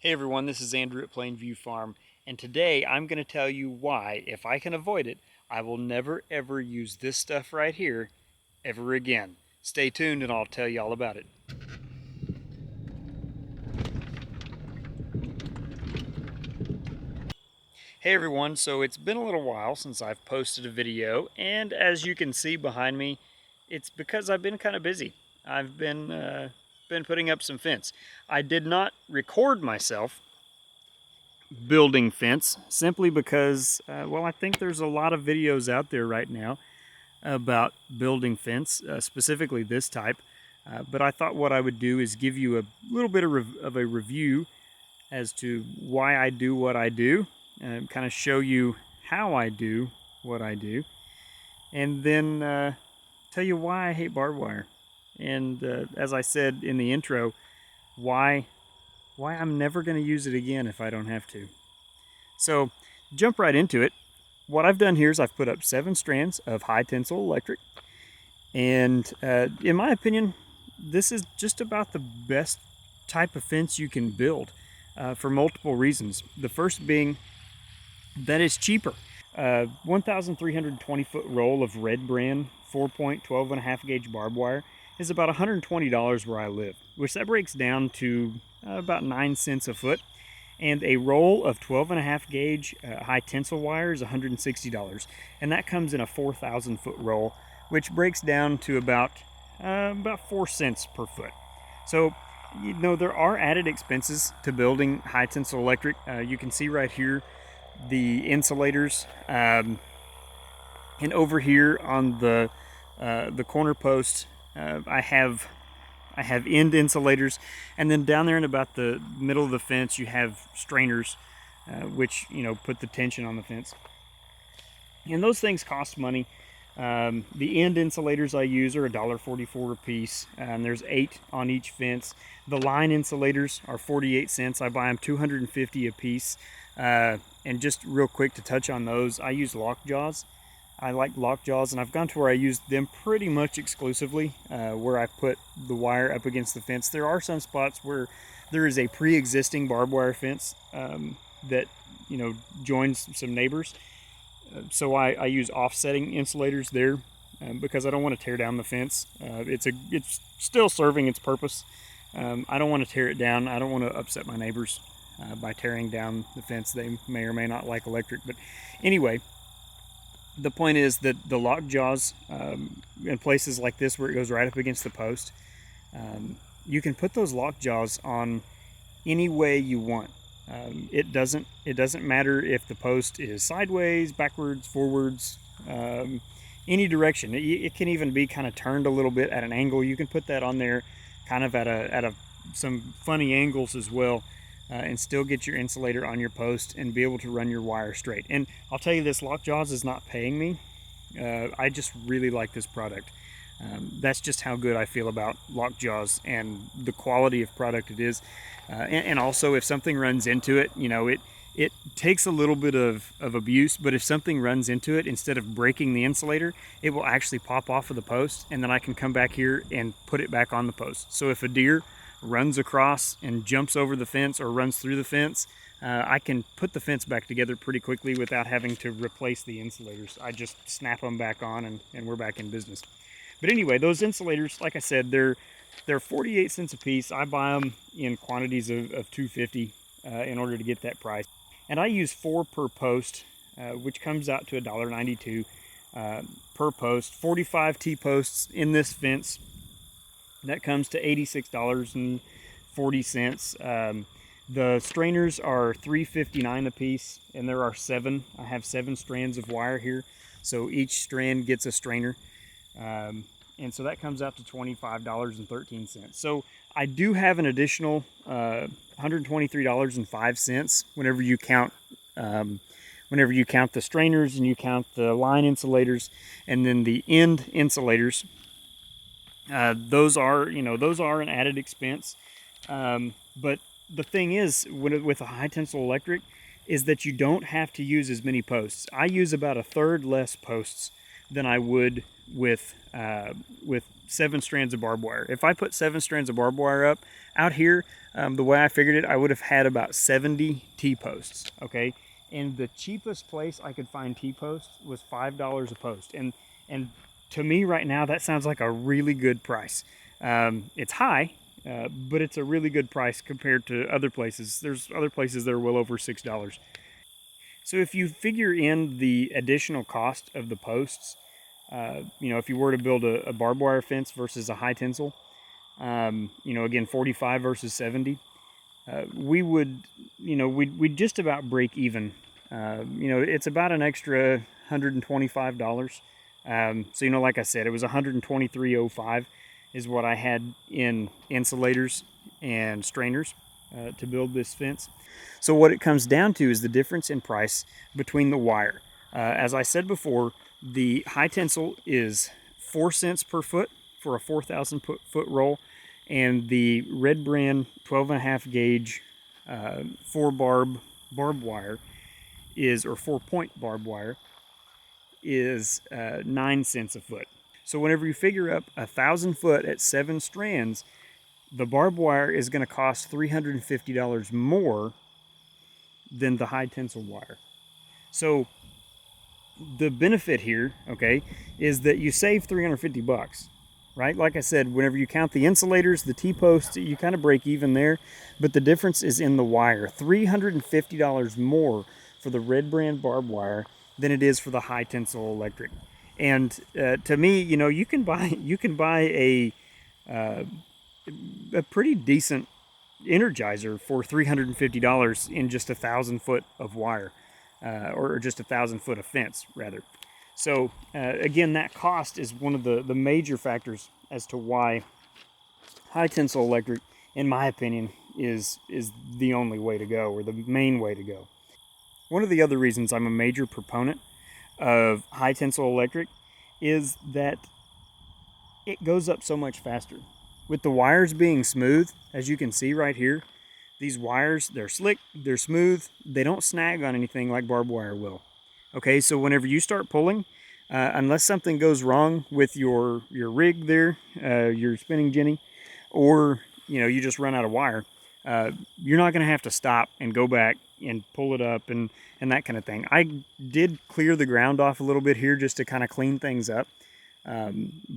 Hey everyone, this is Andrew at Plainview Farm, and today I'm going to tell you why, if I can avoid it, I will never ever use this stuff right here ever again. Stay tuned and I'll tell you all about it. Hey everyone, so it's been a little while since I've posted a video, and as you can see behind me, it's because I've been kind of busy. I've been putting up some fence. I did not record myself building fence simply because, well, I think there's a lot of videos out there right now about building fence, specifically this type. But I thought what I would do is give you a little bit of a review as to why I do what I do, kind of show you how I do what I do, and then tell you why I hate barbed wire. And as I said in the intro, why I'm never going to use it again if I don't have to. So, jump right into it. What I've done here is I've put up 7 strands of high tensile electric, and in my opinion, this is just about the best type of fence you can build for multiple reasons. The first being that it's cheaper. 1,320 foot roll of red brand 4-point 12.5 gauge barbed wire is about $120 where I live, which that breaks down to about 9 cents a foot. And a roll of 12.5 gauge high tensile wire is $160, and that comes in a 4,000 foot roll, which breaks down to about 4 cents per foot. So, you know, there are added expenses to building high tensile electric. You can see right here the insulators, and over here on the corner post, I have end insulators, and then down there in about the middle of the fence you have strainers, which, you know, put the tension on the fence, and those things cost money. The end insulators I use are $1.44 a piece, and there's 8 on each fence. The line insulators are 48 cents. I buy them 250 a piece. And just real quick to touch on those, I use lockjaws. I like lockjaws, and I've gone to where I use them pretty much exclusively, where I put the wire up against the fence. There are some spots where there is a pre-existing barbed wire fence that, you know, joins some neighbors. So I use offsetting insulators there because I don't want to tear down the fence. It's still serving its purpose. I don't want to tear it down. I don't want to upset my neighbors by tearing down the fence. They may or may not like electric, but anyway, the point is that the lock jaws, in places like this where it goes right up against the post, you can put those lock jaws on any way you want. It doesn't matter if the post is sideways, backwards, forwards, any direction. It can even be kind of turned a little bit at an angle. You can put that on there kind of at some funny angles as well, and still get your insulator on your post and be able to run your wire straight. And I'll tell you, this lockjaws is not paying me. I just really like this product. That's just how good I feel about lockjaws and the quality of product it is. And also, if something runs into it, you know, it takes a little bit of abuse, but if something runs into it, instead of breaking the insulator, it will actually pop off of the post, and then I can come back here and put it back on the post. So if a deer runs across and jumps over the fence or runs through the fence, I can put the fence back together pretty quickly without having to replace the insulators. I just snap them back on and we're back in business. But anyway, those insulators, like I said, they're 48 cents a piece. I buy them in quantities of 250 in order to get that price. And I use 4 per post, which comes out to $1.92 per post. 45 T-posts in this fence. That comes to $86.40. The strainers are $3.59 a piece, and there are 7. I have 7 strands of wire here, so each strand gets a strainer. And so that comes out to $25.13. So I do have an additional $123.05 whenever you count the strainers and you count the line insulators and then the end insulators. Those are an added expense. But the thing is, with a high tensile electric, is that you don't have to use as many posts. I use about 1/3 less posts than I would with 7 strands of barbed wire. If I put 7 strands of barbed wire up out here, the way I figured it, I would have had about 70 T-posts, okay? And the cheapest place I could find T-posts was $5 a post. And to me right now, that sounds like a really good price. It's high, but it's a really good price compared to other places. There's other places that are well over $6. So if you figure in the additional cost of the posts, if you were to build a barbed wire fence versus a high tensile, again, 45 versus 70, we would, we'd just about break even. It's about an extra $125. So, like I said, it was $123.05 is what I had in insulators and strainers to build this fence. So what it comes down to is the difference in price between the wire. As I said before, the high tensile is 4 cents per foot for a 4,000 foot roll, and the Red Brand 12.5 gauge 4-barbed wire is, or 4-point barbed wire, is 9 cents a foot. So whenever you figure up 1,000 foot at 7 strands, the barbed wire is going to cost $350 more than the high tensile wire. So the benefit here, okay, is that you save 350 bucks, right? Like I said, whenever you count the insulators, the T-posts, you kind of break even there, but the difference is in the wire. $350 more for the Red Brand barbed wire than it is for the high tensile electric. And to me, you can buy a pretty decent Energizer for $350 in just 1,000 foot of wire, or just 1,000 foot of fence, rather. So again, that cost is one of the major factors as to why high tensile electric, in my opinion, is the only way to go, or the main way to go. One of the other reasons I'm a major proponent of high tensile electric is that it goes up so much faster. With the wires being smooth, as you can see right here, these wires, they're slick, they're smooth, they don't snag on anything like barbed wire will. Okay, so whenever you start pulling, unless something goes wrong with your rig there, your spinning jenny, or you just run out of wire, you're not going to have to stop and go back and pull it up and that kind of thing. I did clear the ground off a little bit here just to kind of clean things up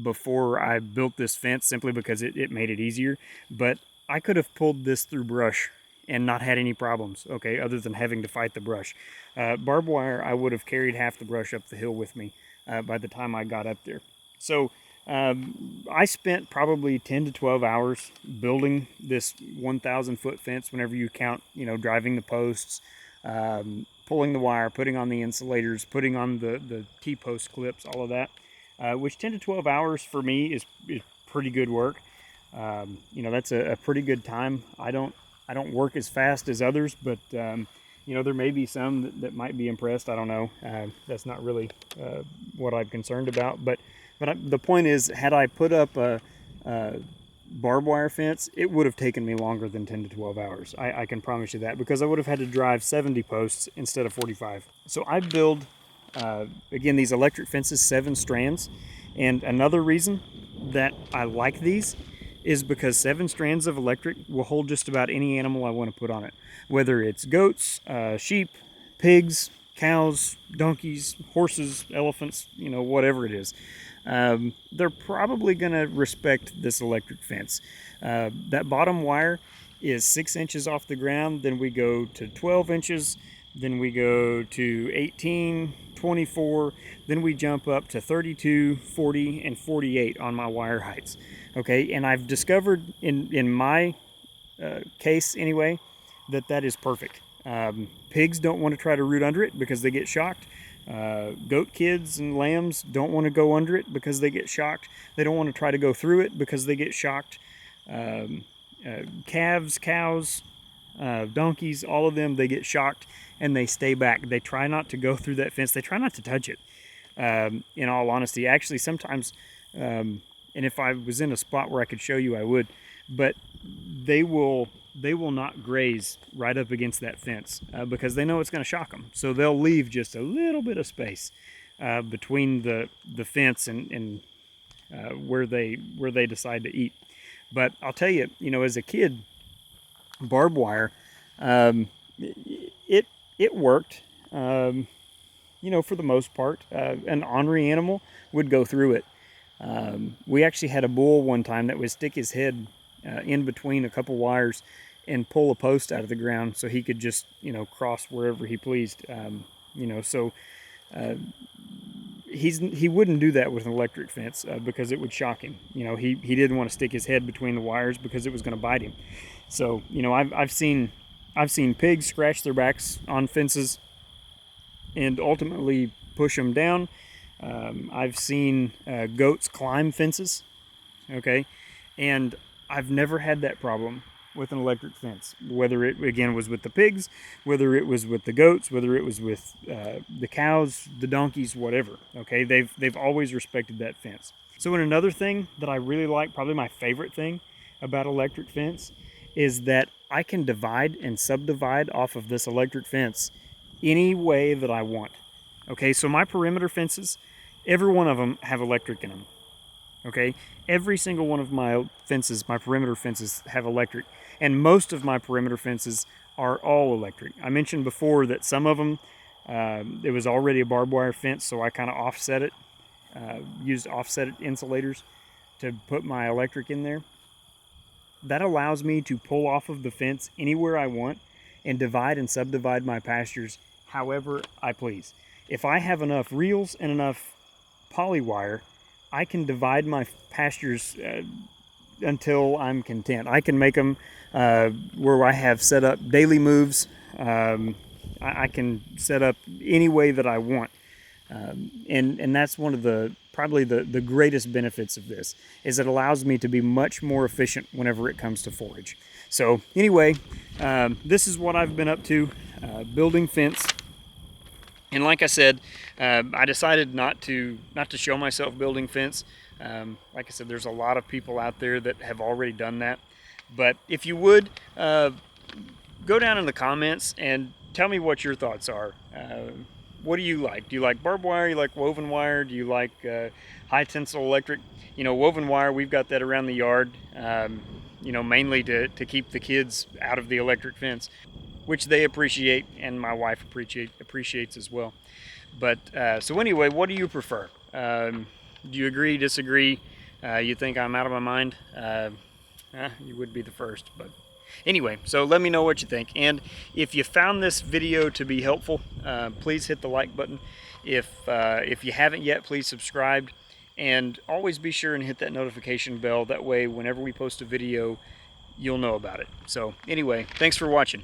before I built this fence, simply because it made it easier. But I could have pulled this through brush and not had any problems, okay, other than having to fight the brush. Barbed wire, I would have carried half the brush up the hill with me by the time I got up there. So I spent probably 10 to 12 hours building this 1,000 foot fence, whenever you count, driving the posts, pulling the wire, putting on the insulators, putting on the T-post clips, all of that, which 10 to 12 hours for me is pretty good work. That's a pretty good time. I don't work as fast as others, but there may be some that might be impressed. I don't know. That's not really what I'm concerned about. But the point is, had I put up a barbed wire fence, it would have taken me longer than 10 to 12 hours. I can promise you that, because I would have had to drive 70 posts instead of 45. So I build, again, these electric fences, 7 strands. And another reason that I like these is because 7 strands of electric will hold just about any animal I want to put on it. Whether it's goats, sheep, pigs, cows, donkeys, horses, elephants, whatever it is. They're probably going to respect this electric fence. That bottom wire is 6 inches off the ground, then we go to 12 inches, then we go to 18, 24, then we jump up to 32, 40, and 48 on my wire heights. Okay, and I've discovered in my case anyway, that is perfect. Pigs don't want to try to root under it because they get shocked. Goat kids and lambs don't want to go under it because they get shocked. They don't want to try to go through it because they get shocked. Calves, cows, donkeys, all of them, they get shocked and they stay back. They try not to go through that fence. They try not to touch it. In all honesty, actually, sometimes, and if I was in a spot where I could show you, I would, but they will not graze right up against that fence because they know it's going to shock them. So they'll leave just a little bit of space. between the fence and where they decide to eat. But I'll tell you, as a kid, barbed wire, it worked. For the most part, an ornery animal would go through it. We actually had a bull one time that would stick his head in between a couple wires and pull a post out of the ground so he could just, cross wherever he pleased. So he wouldn't do that with an electric fence because it would shock him. He didn't want to stick his head between the wires because it was going to bite him. So, I've seen pigs scratch their backs on fences and ultimately push them down. I've seen goats climb fences, okay? And I've never had that problem with an electric fence, whether it, again, was with the pigs, whether it was with the goats, whether it was with the cows, the donkeys, whatever, okay? They've always respected that fence. So, and another thing that I really like, probably my favorite thing about electric fence, is that I can divide and subdivide off of this electric fence any way that I want. Okay, so my perimeter fences, every one of them have electric in them. Okay, every single one of my fences, my perimeter fences, have electric, and most of my perimeter fences are all electric. I mentioned before that some of them, it was already a barbed wire fence, so I kind of offset it, used offset insulators to put my electric in there. That allows me to pull off of the fence anywhere I want and divide and subdivide my pastures however I please. If I have enough reels and enough poly wire, I can divide my pastures until I'm content. I can make them where I have set up daily moves. I can set up any way that I want. And that's one of probably the greatest benefits of this, is it allows me to be much more efficient whenever it comes to forage. So anyway, this is what I've been up to, building fence. And like I said, I decided not to show myself building fence. Like I said, there's a lot of people out there that have already done that. But if you would, go down in the comments and tell me what your thoughts are. What do you like? Do you like barbed wire? You like woven wire? Do you like high tensile electric? Woven wire, we've got that around the yard, mainly to keep the kids out of the electric fence, which they appreciate, and my wife appreciates as well. But so anyway, what do you prefer? Do you agree, disagree? You think I'm out of my mind? You would be the first, but anyway, so let me know what you think. And if you found this video to be helpful, please hit the like button. If you haven't yet, please subscribe, and always be sure and hit that notification bell. That way, whenever we post a video, you'll know about it. So anyway, thanks for watching.